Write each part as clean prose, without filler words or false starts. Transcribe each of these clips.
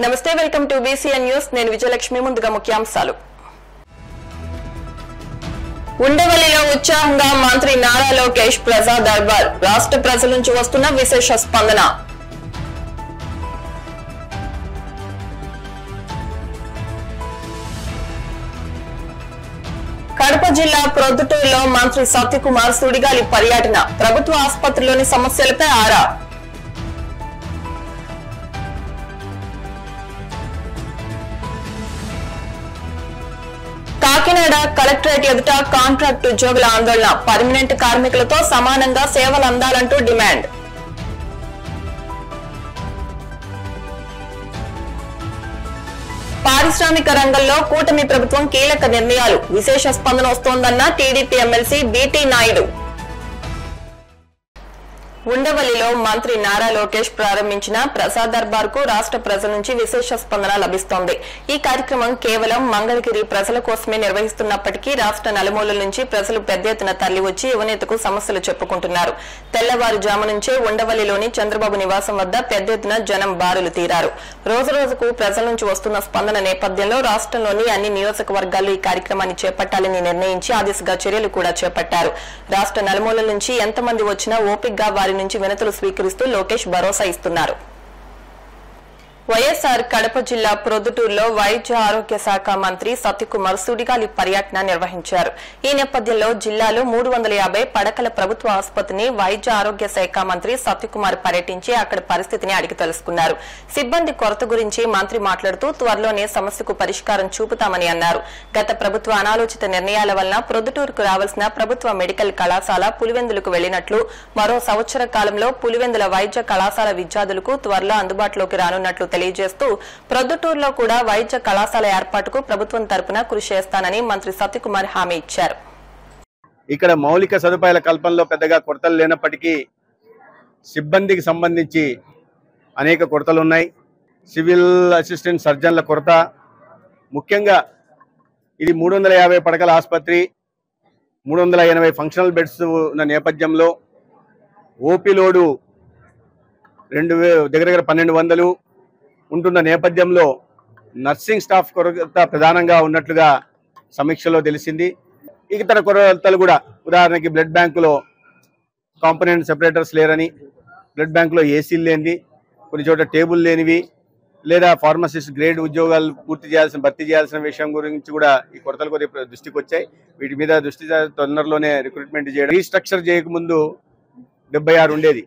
నమస్తే, welcome to BCN news. నేను విజయలక్ష్మి. ముందుగా ముఖ్యాంశాలు. ఉండవల్లిలో ఉత్సాహంగా మంత్రి నారా లోకేష్ ప్రజా దర్బార్. రాష్ట్ర ప్రజల నుంచి వస్తున్న విశేష స్పందన. కడప జిల్లా ప్రొద్దుటూరులో మంత్రి సత్యకుమార్ సుడిగాలి పర్యటన. ప్రభుత్వ ఆసుపత్రిలోని సమస్యలపై ఆరా. కాకినాడ కలెక్టరేట్ ఎదుట కాంట్రాక్ట్ ఉద్యోగుల ఆందోళన. పర్మనెంట్ కార్మికులతో సమానంగా సేవలు అందాలంటూ డిమాండ్. పారిశ్రామిక రంగంలో కూటమి ప్రభుత్వం కీలక నిర్ణయాలు. విశేష స్పందన వస్తోందన్న టీడీపీ ఎమ్మెల్సీ బీటీ నాయుడు. ఉండవల్లిలో మంత్రి నారా లోకేష్ ప్రారంభించిన ప్రజా దర్బార్ కు రాష్ట్ర ప్రజల నుంచి విశేష స్పందన లభిస్తోంది. ఈ కార్యక్రమం కేవలం మంగళగిరి ప్రజల కోసమే నిర్వహిస్తున్నప్పటికీ రాష్ట్ర నలుమూలల నుంచి ప్రజలు పెద్ద ఎత్తున తరలివచ్చి యువనేతకు సమస్యలు చెప్పుకుంటున్నారు. తెల్లవారుజాము నుంచే ఉండవల్లిలోని చంద్రబాబు నివాసం వద్ద పెద్ద ఎత్తున జనం బారులు తీరారు. రోజురోజుకు ప్రజల నుంచి వస్తున్న స్పందన నేపథ్యంలో రాష్ట్రంలోని అన్ని నియోజకవర్గాల్లో ఈ కార్యక్రమాన్ని చేపట్టాలని నిర్ణయించి ఆ దిశగా చర్యలు కూడా చేపట్టారు. రాష్ట్ర నలుమూలల నుంచి ఎంతమంది వచ్చినా ఓపికగా వారి నుంచి వినతులు స్వీకరిస్తూ లోకేష్ భరోసా ఇస్తున్నారు. వైఎస్ఆర్ కడప జిల్లా ప్రొద్దుటూరులో వైద్య ఆరోగ్య శాఖ మంత్రి సత్యకుమార్ సుడిగాలి పర్యటన నిర్వహించారు. ఈ నేపథ్యంలో జిల్లాలో 350 పడకల ప్రభుత్వ ఆసుపత్రిని వైద్య ఆరోగ్య శాఖ మంత్రి సత్యకుమార్ పర్యటించి అక్కడి పరిస్థితిని అడిగి తెలుసుకున్నారు. సిబ్బంది కొరత గురించి మంత్రి మాట్లాడుతూ త్వరలోనే సమస్యకు పరిష్కారం చూపుతామని అన్నారు. గత ప్రభుత్వ అనాలోచిత నిర్ణయాల వలన ప్రొద్దుటూరుకు రావాల్సిన ప్రభుత్వ మెడికల్ కళాశాల పులివెందులకు వెళ్లినట్లు, మరో సంవత్సర కాలంలో పులివెందుల వైద్య కళాశాల విద్యార్థులకు త్వరలో అందుబాటులోకి రానున్నట్లు తెలియజేస్తూ ప్రొద్దుటూరులో కూడా వైద్య కళాశాల ఏర్పాటుకు ప్రభుత్వం తరపున కృషి చేస్తానని మంత్రి సత్యకుమార్ హామీ ఇచ్చారు. ఇక్కడ మౌలిక సదుపాయాల కల్పనలో పెద్దగా కొరతలు లేనప్పటికీ సిబ్బందికి సంబంధించి అనేక కొరతలు ఉన్నాయి. సివిల్ అసిస్టెంట్ సర్జన్ల కొరత, ముఖ్యంగా ఇది 350 పడకల ఆసుపత్రి, 380 ఫంక్షనల్ బెడ్స్ ఉన్న నేపథ్యంలో ఓపీ లోడు దగ్గర 1200 ఉంటున్న నేపథ్యంలో నర్సింగ్ స్టాఫ్ కొరత ప్రధానంగా ఉన్నట్లుగా సమీక్షలో తెలిసింది. ఇతర కొరతలు కూడా, ఉదాహరణకి బ్లడ్ బ్యాంకులో కాంపోనెంట్ సెపరేటర్స్ లేరని, బ్లడ్ బ్యాంకులో ఏసీలు లేనివి, కొన్ని చోట్ల టేబుల్ లేనివి, లేదా ఫార్మసిస్ట్ గ్రేడ్ ఉద్యోగాలు భర్తీ చేయాల్సిన విషయం గురించి కూడా ఈ కొరతలు కొద్దిగా దృష్టికి వచ్చాయి. వీటి మీద దృష్టి తొందరలోనే రిక్రూట్మెంట్ చేయడం. రీస్ట్రక్చర్ చేయకముందు 76 ఉండేది,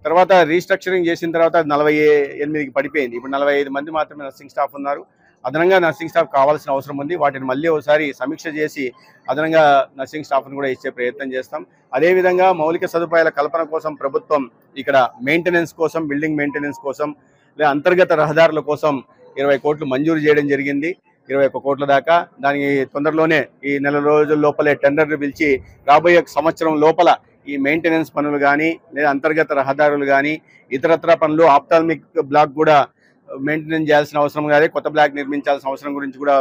తర్వాత రీస్ట్రక్చరింగ్ చేసిన తర్వాత 48కి పడిపోయింది. ఇప్పుడు 45 మంది మాత్రమే నర్సింగ్ స్టాఫ్ ఉన్నారు. అదనంగా నర్సింగ్ స్టాఫ్ కావాల్సిన అవసరం ఉంది. వాటిని మళ్ళీ ఒకసారి సమీక్ష చేసి అదనంగా నర్సింగ్ స్టాఫ్ను కూడా ఇచ్చే ప్రయత్నం చేస్తాం. అదేవిధంగా మౌలిక సదుపాయాల కల్పన కోసం ప్రభుత్వం ఇక్కడ మెయింటెనెన్స్ కోసం, బిల్డింగ్ మెయింటెనెన్స్ కోసం, లేదా అంతర్గత రహదారుల కోసం 20 కోట్లు మంజూరు చేయడం జరిగింది. 21 కోట్ల దాకా. దానికి తొందరలోనే ఈ నెల రోజుల లోపలే టెండర్లు పిలిచి రాబోయే సంవత్సరం లోపల ఈ మెయింటెనెన్స్ పనులు కానీ, లేదా అంతర్గత రహదారులు కానీ, ఇతరత్ర పనులు, ఆప్థాల్మిక్ బ్లాక్ కూడా మెయింటెనెన్స్ చేయాల్సిన అవసరం కానీ, కొత్త బ్లాక్ నిర్మించాల్సిన అవసరం గురించి కూడా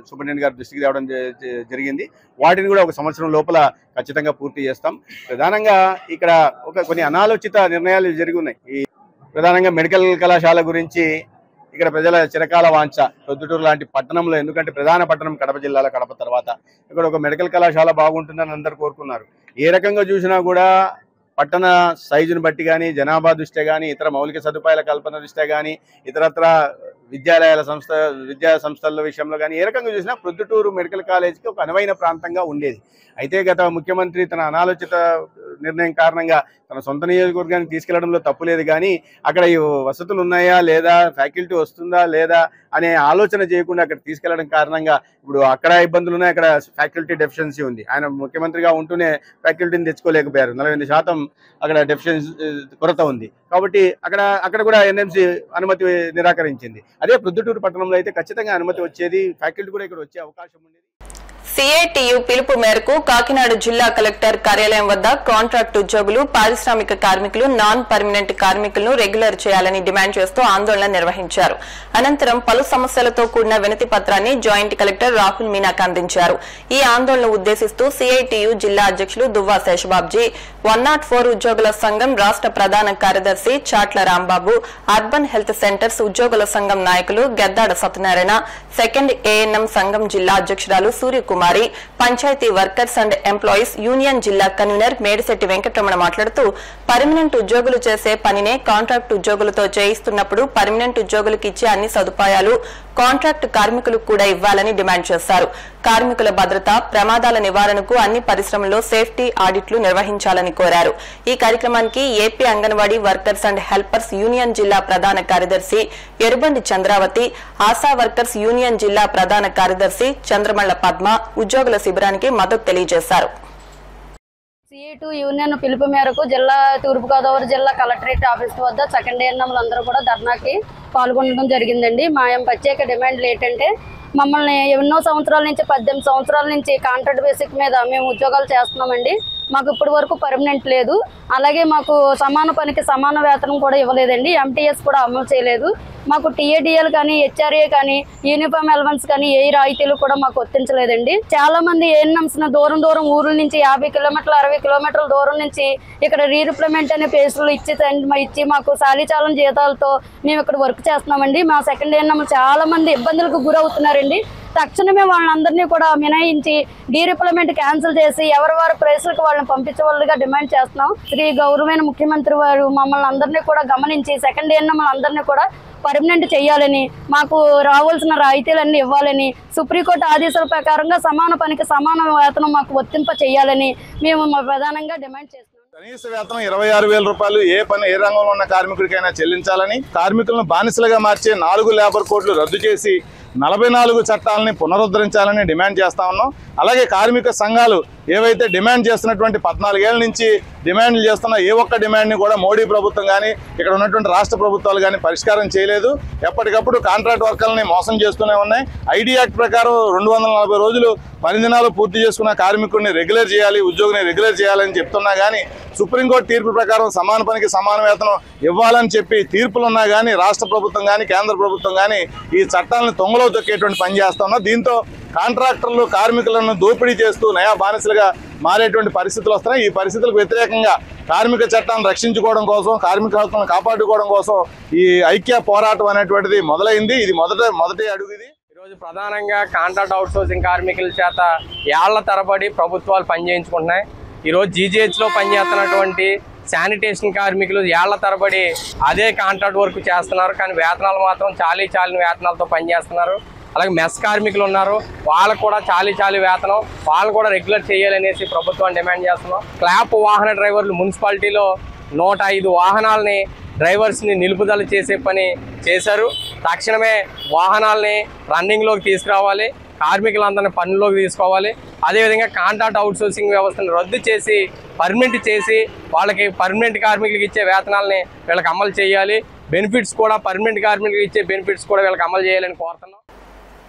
సూపరింటెండెంట్ గారు దృష్టికి రావడం జరిగింది. వాటిని కూడా ఒక సంవత్సరం లోపల ఖచ్చితంగా పూర్తి చేస్తాం. ప్రధానంగా ఇక్కడ కొన్ని అనాలోచిత నిర్ణయాలు జరిగి ఉన్నాయి. ఈ ప్రధానంగా మెడికల్ కళాశాల గురించి ఇక్కడ ప్రజల చిరకాల వాంఛ. ప్రొద్దుటూరు లాంటి పట్టణంలో, ఎందుకంటే ప్రధాన పట్టణం కడప జిల్లాలో, కడప తర్వాత ఇక్కడ ఒక మెడికల్ కళాశాల బాగుంటుందని అందరు కోరుకున్నారు. ఏ రకంగా చూసినా కూడా పట్టణ సైజును బట్టి కానీ, జనాభా దృష్ట్యా కానీ, ఇతర మౌలిక సదుపాయాల కల్పన దృష్ట్యా కానీ, ఇతరత్ర విద్యా సంస్థల విషయంలో కానీ ఏ రకంగా చూసినా ప్రొద్దుటూరు మెడికల్ కాలేజీకి ఒక అనువైన ప్రాంతంగా ఉండేది. అయితే గత ముఖ్యమంత్రి తన అనాలోచిత నిర్ణయం కారణంగా తన సొంత నియోజకవర్గానికి తీసుకెళ్లడంలో తప్పు లేదు, కానీ అక్కడ ఈ వసతులు ఉన్నాయా లేదా, ఫ్యాకల్టీ వస్తుందా లేదా అనే ఆలోచన చేయకుండా అక్కడ తీసుకెళ్లడం కారణంగా ఇప్పుడు అక్కడ ఇబ్బందులు ఉన్నాయి, అక్కడ ఫ్యాకల్టీ డెఫిషియన్సీ ఉంది. ఆయన ముఖ్యమంత్రిగా ఉంటూనే ఫ్యాకల్టీని తెచ్చుకోలేకపోయారు. 40% అక్కడ డెఫిషియన్సీ కొరత ఉంది. కాబట్టి అక్కడ కూడా ఎన్ఎంసీ అనుమతి నిరాకరించింది. అదే ప్రొద్దుటూరు పట్టణంలో అయితే ఖచ్చితంగా అనుమతి వచ్చేది, ఫ్యాకల్టీ కూడా ఇక్కడ వచ్చే అవకాశం ఉండేది. సిఐటియు పిలుపు మేరకు కాకినాడ జిల్లా కలెక్టర్ కార్యాలయం వద్ద కాంట్రాక్టు ఉద్యోగులు, పారిశ్రామిక కార్మికులు, నాన్ పర్మనెంట్ కార్మికులను రెగ్యులర్ చేయాలని డిమాండ్ చేస్తూ ఆందోళన నిర్వహించారు. అనంతరం పలు సమస్యలతో కూడిన వినతి పత్రాన్ని జాయింట్ కలెక్టర్ రాహుల్ మీనాకు అందించారు. ఈ ఆందోళనను ఉద్దేశిస్తూ సిఐటియు జిల్లా అధ్యక్షులు దువ్వా శేషబాబ్జీ, 104 ఉద్యోగుల సంఘం రాష్ట ప్రధాన కార్యదర్శి చాట్ల రాంబాబు, అర్బన్ హెల్త్ సెంటర్స్ ఉద్యోగుల సంఘం నాయకులు గెద్దాడ సత్యనారాయణ, సెకండ్ ఏఎన్ఎం సంఘం జిల్లా అధ్యక్షురాలు Suryakumari, panchayati workers and employees union జిల్లా కన్వీనర్ మేడిశెట్టి వెంకటరమణ మాట్లాడుతూ పర్మనెంట్ ఉద్యోగులు చేసే పనినే కాంట్రాక్ట్ ఉద్యోగులతో చేయిస్తున్నప్పుడు పర్మనెంట్ ఉద్యోగులకు ఇచ్చే అన్ని సదుపాయాలు కాంట్రాక్ట్ కార్మికులకు కూడా ఇవ్వాలని డిమాండ్ చేశారు. కార్మికుల భద్రత, ప్రమాదాల నివారణకు అన్ని పరిశ్రమల్లో సేఫ్టీ ఆడిట్లు నిర్వహించాలని కోరారు. ఈ కార్యక్రమానికి AP anganwadi workers and helpers union జిల్లా ప్రధాన కార్యదర్శి ఎరుబండి చంద్రావతి, ఆశా వర్కర్స్ యూనియన్ జిల్లా ప్రధాన కార్యదర్శి చంద్రమళ్ల పద్మ ఉద్యోగుల శిబిరానికి మద్దతు తెలియజేశారు. సిఐటియు యూనియన్ పిలుపు మేరకు జిల్లా తూర్పుగోదావరి జిల్లా కలెక్టరేట్ ఆఫీస్ వద్ద సెకండ్ ఏఎన్ఎంలందరూ కూడా ధర్నాకి పాల్గొనడం జరిగిందండి. మా ప్రత్యేక డిమాండ్లు ఏంటంటే, మమ్మల్ని ఎన్నో సంవత్సరాల నుంచి 18 సంవత్సరాల నుంచి కాంట్రాక్ట్ బేసిక్ మీద మేము ఉద్యోగాలు చేస్తున్నామండి. మాకు ఇప్పటి వరకు పర్మనెంట్ లేదు. అలాగే మాకు సమాన పనికి సమాన వేతనం కూడా ఇవ్వలేదండి. ఎంటీఎస్ కూడా అమలు చేయలేదు. మాకు టీఏడిఎల్ కానీ, హెచ్ఆర్ఏ కానీ, యూనిఫామ్ అలవెన్స్ కానీ ఏ రాయితీలు కూడా మాకు వర్తించలేదండి. చాలా మంది ఏఎన్ఎంస్ దూరం ఊర్ల నుంచి 50 కిలోమీటర్లు 60 కిలోమీటర్ల దూరం నుంచి ఇక్కడ రీరిప్లేమెంట్ అనే పేసులు ఇచ్చి మాకు సాలీచాలం జీతాలతో మేము ఇక్కడ వర్క్ చేస్తున్నామండి. మా సెకండ్ ఏఎన్ఎం చాలా మంది ఇబ్బందులకు గురవుతున్నారండి. తక్షణమే వాళ్ళందరినీ కూడా మినహాయించి డీరిప్లేమెంట్ క్యాన్సిల్ చేసి ఎవరి వారి ప్లేసులకు వాళ్ళని పంపించవలసిగా డిమాండ్ చేస్తున్నాం. శ్రీ గౌరవమైన ముఖ్యమంత్రి వారు మమ్మల్ని అందరినీ కూడా గమనించి సెకండ్ ఏఎన్ఎం అందరినీ కూడా పర్మనెంట్ చేయాలని, మాకు రావాల్సిన రాయితీలన్నీ ఇవ్వాలని, సుప్రీంకోర్టు ఆదేశాల ప్రకారంగా సమాన పనికి సమాన వేతనం మాకు వర్తింప చేయాలని మేము ప్రధానంగా డిమాండ్ చేస్తున్నాం. కనీస వేతనం 26,000 రూపాయలు ఏ రంగంలో ఉన్న కార్మికుడికైనా చెల్లించాలని, కార్మికులను బానిసలుగా మార్చే 4 లేబర్ కోడ్లు రద్దు చేసి 44 చట్టాలని పునరుద్ధరించాలని డిమాండ్ చేస్తా ఉన్నాం. అలాగే కార్మిక సంఘాలు ఏవైతే డిమాండ్ చేస్తున్నటువంటి 14 ఏళ్ల నుంచి డిమాండ్లు చేస్తున్న ఏ ఒక్క డిమాండ్ని కూడా మోడీ ప్రభుత్వం కానీ, ఇక్కడ ఉన్నటువంటి రాష్ట్ర ప్రభుత్వాలు కానీ పరిష్కారం చేయలేదు. ఎప్పటికప్పుడు కాంట్రాక్ట్ వర్కర్లని మోసం చేస్తూనే ఉన్నాయి. ఐడి యాక్ట్ ప్రకారం 240 రోజులు పని దినాలు పూర్తి చేసుకున్న కార్మికుడిని రెగ్యులర్ చేయాలి, ఉద్యోగిని రెగ్యులర్ చేయాలని చెప్తున్నా కానీ, సుప్రీంకోర్టు తీర్పు ప్రకారం సమాన పనికి సమాన వేతనం ఇవ్వాలని చెప్పి తీర్పులు ఉన్నా కానీ రాష్ట్ర ప్రభుత్వం కానీ కేంద్ర ప్రభుత్వం కానీ ఈ చట్టాలను తొంగలో తొక్కేటువంటి పని చేస్తా ఉన్నా. దీంతో కాంట్రాక్టర్లు కార్మికులను దోపిడీ చేస్తూ నయా బానిసలుగా మారేటువంటి పరిస్థితులు వస్తున్నాయి. ఈ పరిస్థితులకు వ్యతిరేకంగా కార్మిక చట్టాలను రక్షించుకోవడం కోసం, కార్మిక హక్కులను కాపాడుకోవడం కోసం ఈ ఐక్య పోరాటం అనేటువంటిది మొదలైంది. ఇది మొదటి అడుగు. ఇది ఈరోజు ప్రధానంగా కాంట్రాక్ట్ అవుట్సోర్సింగ్ కార్మికుల చేత ఏళ్ల తరబడి ప్రభుత్వాలు పనిచేయించుకుంటున్నాయి. ఈరోజు జీజీహెచ్లో పనిచేస్తున్నటువంటి శానిటేషన్ కార్మికులు ఏళ్ల తరబడి అదే కాంట్రాక్ట్ వర్క్ చేస్తున్నారు. కానీ వేతనాలు మాత్రం చాలీన వేతనాలతో పనిచేస్తున్నారు. అలాగే మెస్ కార్మికులు ఉన్నారు, వాళ్ళకు కూడా చాలీ వేతనం, వాళ్ళు కూడా రెగ్యులర్ చేయాలనేసి ప్రభుత్వాన్ని డిమాండ్ చేస్తున్నాం. క్లాప్ వాహన డ్రైవర్లు మున్సిపాలిటీలో 105 వాహనాలని డ్రైవర్స్ని నిలుపుదల చేసే పని చేశారు. తక్షణమే వాహనాలని రన్నింగ్లోకి తీసుకురావాలి, కార్మికులందరినీ పనుల్లోకి తీసుకోవాలి. అదేవిధంగా కాంట్రాక్ట్ అవుట్సోర్సింగ్ వ్యవస్థను రద్దు చేసి పర్మనెంట్ చేసి వాళ్ళకి పర్మనెంట్ కార్మికులకు ఇచ్చే వేతనాలని వీళ్ళకి అమలు చేయాలి. బెనిఫిట్స్ కూడా పర్మనెంట్ కార్మికులకు ఇచ్చే బెనిఫిట్స్ కూడా వీళ్ళకి అమలు చేయాలని కోరుతున్నాం.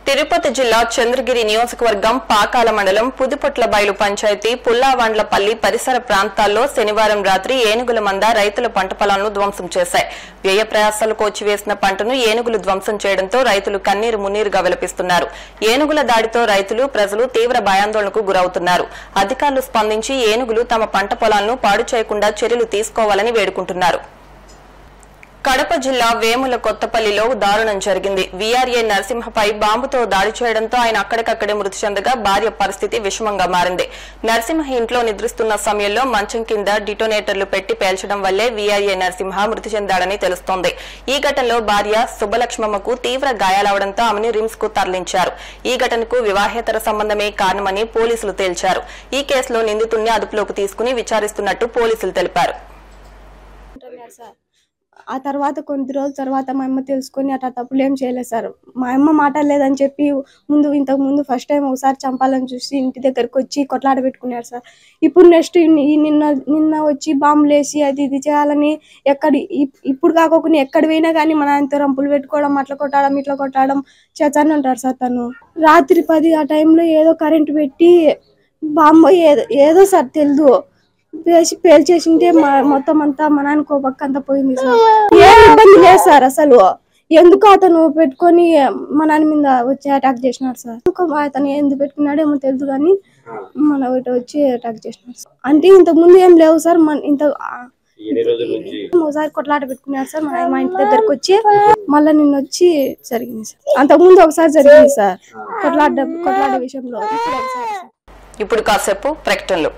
తిరుపతి జిల్లా చంద్రగిరి నియోజకవర్గం పాకాల మండలం పుదుపొట్ల బయలు పంచాయతీ పుల్లావాండ్లపల్లి పరిసర ప్రాంతాల్లో శనివారం రాత్రి ఏనుగుల మంద రైతుల పంట పొలాలను ధ్వంసం చేశాయి. వ్యయ ప్రయాసాలు కోచివేసిన పంటను ఏనుగులు ధ్వంసం చేయడంతో రైతులు కన్నీరు మున్నీరుగా విలపిస్తున్నారు. ఏనుగుల దాడితో రైతులు, ప్రజలు తీవ్ర భయాందోళనకు గురవుతున్నారు. అధికారులు స్పందించి ఏనుగులు తమ పంట పొలాలను పాడు చేయకుండా చర్యలు తీసుకోవాలని వేడుకుంటున్నారు. కడప జిల్లా వేముల కొత్తపల్లిలో దారుణం జరిగింది. వీఆర్ఏ నరసింహపై బాంబుతో దాడి చేయడంతో ఆయన అక్కడికక్కడే మృతి చెందగా భార్య పరిస్థితి విషమంగా మారింది. నరసింహ ఇంట్లో నిద్రిస్తున్న సమయంలో మంచం కింద డిటోనేటర్లు పెట్టి పేల్చడం వల్లే వీఆర్ఏ నరసింహ మృతి చెందాడని తెలుస్తోంది. ఈ ఘటనలో భార్య సుబ్బలక్ష్మమ్మకు తీవ్ర గాయాలవడంతో ఆమెను రిమ్స్ కు తరలించారు. ఈ ఘటనకు వివాహేతర సంబంధమే కారణమని పోలీసులు తేల్చారు. ఈ కేసులో నిందితుడిని అదుపులోకి తీసుకుని విచారిస్తున్నట్టు పోలీసులు తెలిపారు. ఆ తర్వాత కొన్ని రోజుల తర్వాత మా అమ్మ తెలుసుకొని అట్లా తప్పులు ఏం చేయలేదు సార్. మా అమ్మ మాట్లాడలేదని చెప్పి ఇంతకు ముందు ఫస్ట్ టైం ఒకసారి చంపాలని చూసి ఇంటి దగ్గరకు వచ్చి కొట్లాట పెట్టుకున్నారు సార్. ఇప్పుడు నెక్స్ట్ నిన్న వచ్చి బాంబులు వేసి అది ఇది చేయాలని ఇప్పుడు కాకుండా ఎక్కడ పోయినా కానీ మన ఆయనతో రంపులు పెట్టుకోవడం, అట్లా కొట్టడం ఇట్లా కొట్టడం చేస్తానే ఉంటారు సార్. తను రాత్రి 10 ఆ టైంలో ఏదో కరెంటు పెట్టి బాంబు ఏదో సార్ తెలియదు వేసి పేల్చేసింటే మొత్తం అంతా మా నాన్నకు ఒక పక్క అంతా పోయింది సార్. ఏం ఇబ్బంది లేదు సార్. అసలు ఎందుకు అతను పెట్టుకొని మా నాన్న మీద వచ్చి అటాక్ చేసినారు సార్. అతను ఎందుకు పెట్టుకున్నాడేమో తెలియదు కానీ మన ఒకటి వచ్చి అటాక్ చేసినారు సార్. అంటే ఇంతకు ముందు ఏం లేవు సార్. ఒకసారి కొట్లాట పెట్టుకున్నారు సార్ మా ఇంటి దగ్గరకు వచ్చి, మళ్ళీ నిన్న వచ్చి జరిగింది సార్. అంతకు ముందు ఒకసారి జరిగింది సార్ కొట్లాట విషయంలో. ఇప్పుడు కాసేపు ప్రకటనలు.